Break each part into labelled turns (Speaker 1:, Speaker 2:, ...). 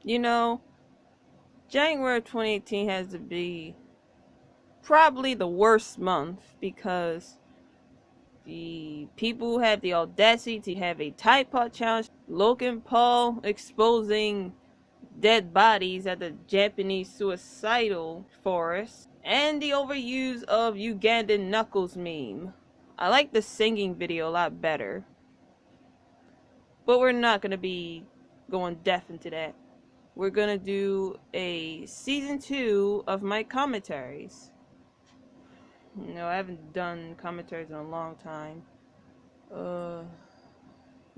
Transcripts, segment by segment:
Speaker 1: You know, January of 2018 has to be probably the worst month because the people who had the audacity to have a Tide Pod challenge, Logan Paul exposing dead bodies at the Japanese suicidal forest, and the overuse of Ugandan Knuckles meme. I like the singing video a lot better, but we're not going to be going deaf into that. We're going to do a season 2 of my commentaries. No, I haven't done commentaries in a long time.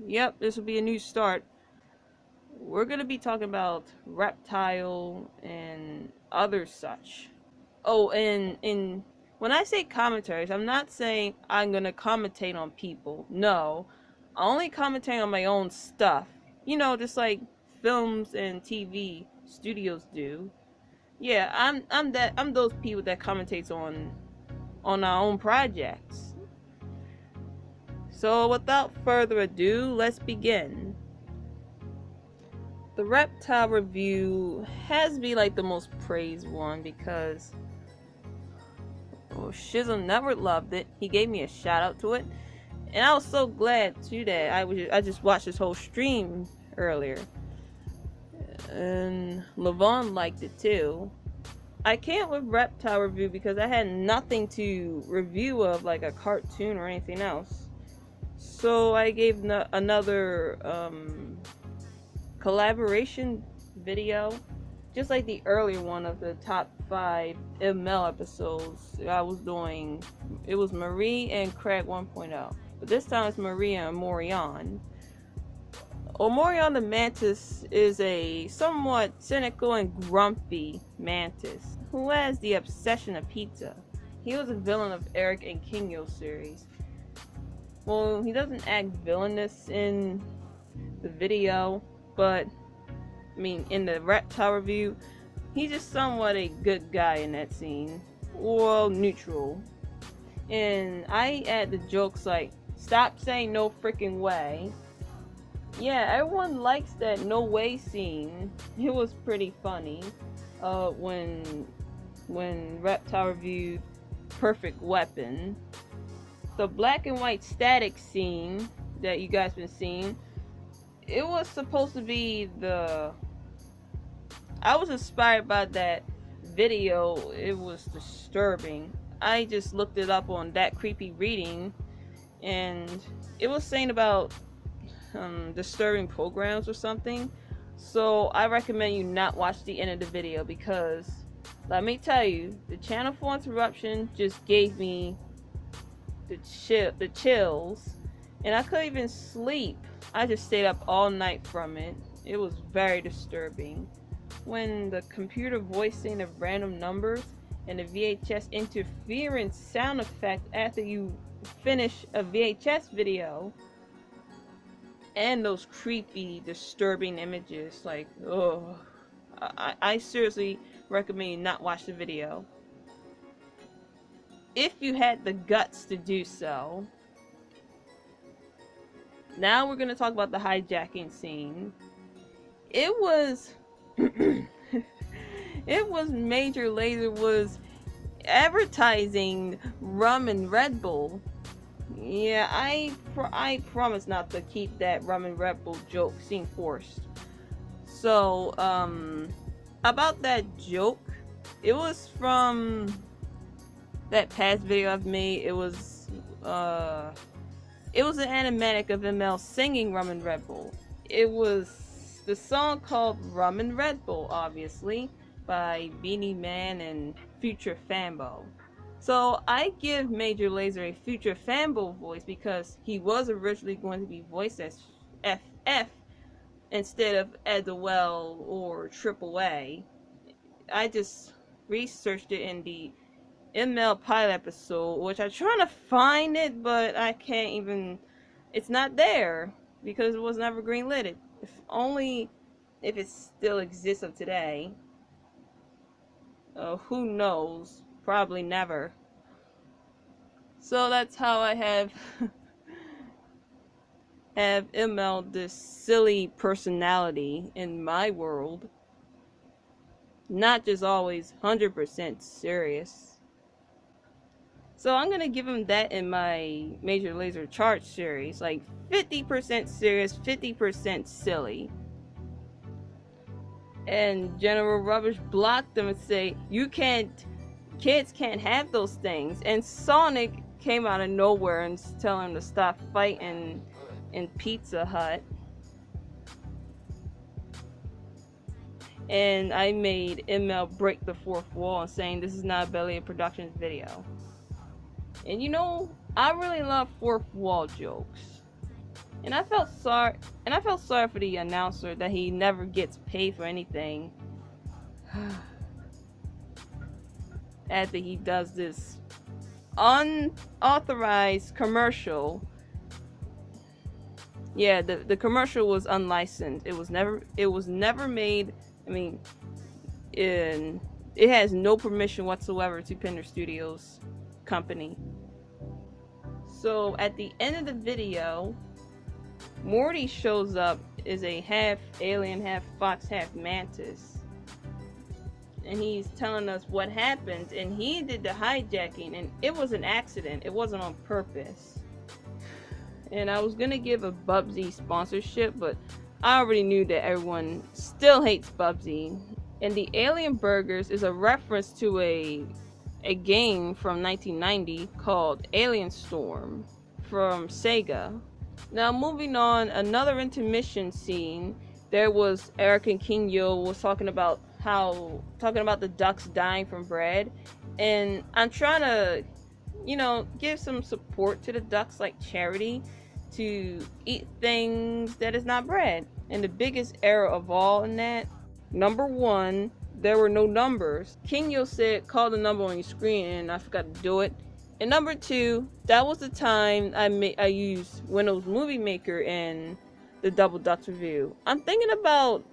Speaker 1: Yep, this will be a new start. We're gonna be talking about Reptile and other such. Oh, and when I say commentaries, I'm not saying I'm gonna commentate on people. No, I only commentate on my own stuff. You know, just like films and TV studios do. Yeah, I'm those people that commentates on our own projects. So without further ado, let's begin. The Reptile Review has to be like the most praised one because Shizzle never loved it. He gave me a shout out to it, and I was so glad too that I just watched this whole stream earlier, and Levon liked it too. I can't with Reptile Review because I had nothing to review of, like a cartoon or anything else. So I gave another collaboration video, just like the earlier one of the top 5 ML episodes I was doing. It was Marie and Craig 1.0, but this time it's Marie and Morion. Omorion the Mantis is a somewhat cynical and grumpy mantis who has the obsession of pizza. He was a villain of Eric and Kingyo series. Well, he doesn't act villainous in the video, but I mean, in the Reptile Review, he's just somewhat a good guy in that scene. Well, neutral. And I add the jokes like, stop saying no freaking way. Yeah, everyone likes that no way scene. It was pretty funny. When Reptile reviewed Perfect Weapon. The black and white static scene that you guys been seeing, it was supposed to be I was inspired by that video. It was disturbing. I just looked it up on That Creepy Reading, and it was saying about disturbing programs or something. So I recommend you not watch the end of the video because let me tell you, the Channel 4 interruption just gave me the chills, and I couldn't even sleep. I just stayed up all night from it. It was very disturbing. When the computer voicing of random numbers and the VHS interference sound effect after you finish a VHS video, and those creepy, disturbing images, like, oh, I seriously recommend you not watch the video. If you had the guts to do so. Now we're going to talk about the hijacking scene. It was it was Major Lazer was advertising rum and Red Bull. Yeah, I promise not to keep that rum and Red Bull joke scene forced. So, about that joke, it was from that past video I've made. It was an animatic of ML singing Rum and Red Bull. It was the song called Rum and Red Bull, obviously, by Beanie Man and Future Fanbo. So I give Major Lazer a Future Fanbo voice because he was originally going to be voiced as FF instead of Edwell or Triple A. I just researched it in the ML pilot episode, which I'm trying to find it, but I can't even. It's not there because it was never greenlit. If only if it still exists of today. Who knows? Probably never. So that's how I have have ML this silly personality in my world, not just always 100% serious. So I'm gonna give him that in my Major Lazer chart series, like 50% serious, 50% silly. And General Rubbish blocked them and say, kids can't have those things. And Sonic came out of nowhere and telling him to stop fighting in Pizza Hut. And I made ML break the fourth wall and saying this is not a Belly Productions video. And you know, I really love fourth wall jokes. And I felt sorry for the announcer that he never gets paid for anything. After he does this unauthorized commercial. Yeah, the commercial was unlicensed. It was never made. I mean, it has no permission whatsoever to Pender Studios company. So at the end of the video, Morty shows up as a half alien, half fox, half mantis. And he's telling us what happened, and he did the hijacking, and it was an accident. It wasn't on purpose. And I was gonna give a Bubsy sponsorship, but I already knew that everyone still hates Bubsy. And the Alien Burgers is a reference to a game from 1990 called Alien Storm from Sega. Now moving on, another intermission scene. There was Eric and King Yo was talking about the ducks dying from bread, and I'm trying to, give some support to the ducks, like charity, to eat things that is not bread. And the biggest error of all in that, number one, there were no numbers. King Yo said call the number on your screen, and I forgot to do it. And number two, that was the time I used Windows Movie Maker in the Double Dutch review. I'm thinking about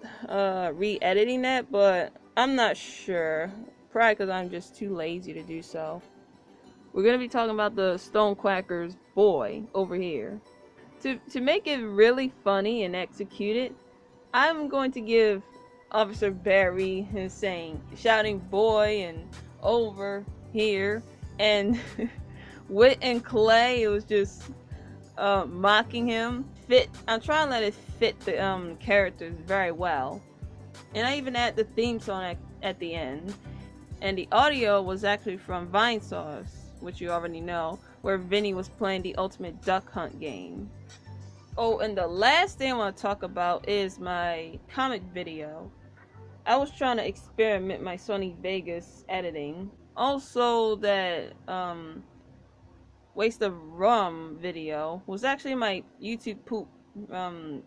Speaker 1: re-editing that, but I'm not sure. Probably because I'm just too lazy to do so. We're going to be talking about the Stonequacker's boy over here. To make it really funny and execute it, I'm going to give Officer Barry his shouting boy and over here, and Wit and Clay, it was just mocking him. I'm trying to let it fit the characters very well. And I even add the theme song at the end. And the audio was actually from Vinesauce, which you already know, where Vinny was playing the Ultimate Duck Hunt game. Oh, and the last thing I want to talk about is my comic video. I was trying to experiment my Sony Vegas editing. Also, that Waste of Rum video was actually my YouTube poop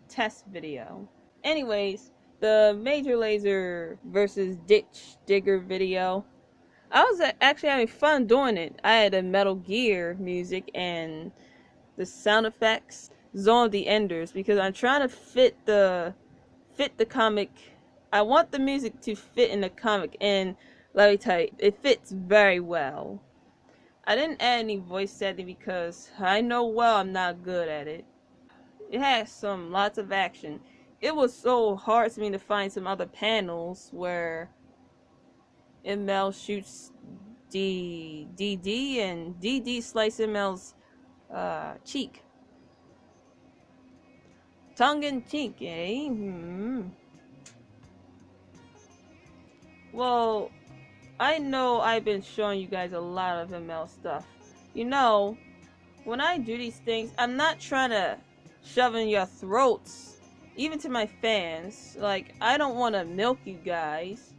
Speaker 1: test video. Anyways, the Major Lazer versus Ditch Digger video, I was actually having fun doing it. I had a Metal Gear music and the sound effects, Zone of the Enders, because I'm trying to fit the comic. I want the music to fit in the comic, and let me tell you, it fits very well. I didn't add any voice acting because I know well I'm not good at it. It has lots of action. It was so hard for me to find some other panels where ML shoots DD and DD slices ML's cheek. Tongue in cheek, eh? Well, I know I've been showing you guys a lot of ML stuff. When I do these things, I'm not trying to shove in your throats, even to my fans. Like, I don't want to milk you guys.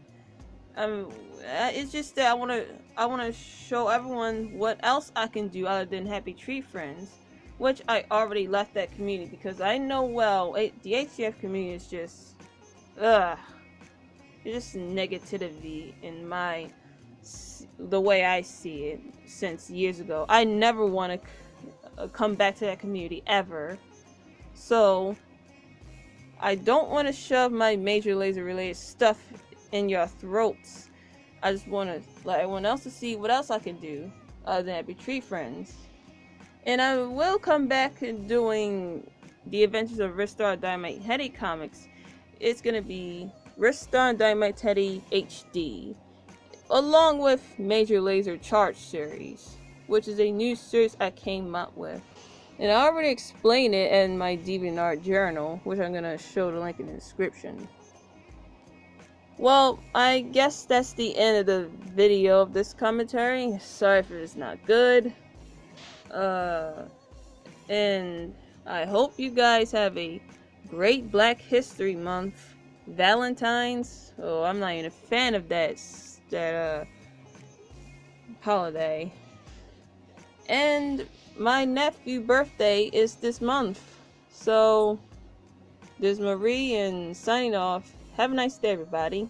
Speaker 1: It's just that I want to show everyone what else I can do other than Happy Tree Friends, which I already left that community because I know well the HCF community is just it's just negativity in the way I see it since years ago. I never want to come back to that community ever. So I don't want to shove my Major Lazer related stuff in your throats. I just want to let everyone else to see what else I can do other than Happy Tree Friends. And I will come back and doing The Adventures of Ristar and Dynamite Teddy comics, it's gonna be Ristar and Dynamite Teddy HD, along with Major Lazer Charge series, which is a new series I came up with. And I already explained it in my DeviantArt journal, which I'm gonna show the link in the description. Well, I guess that's the end of the video of this commentary. Sorry if it's not good. And I hope you guys have a great Black History Month. Valentine's. Oh, I'm not even a fan of that holiday. And my nephew's birthday is this month. So, this is Marie and signing off. Have a nice day, everybody.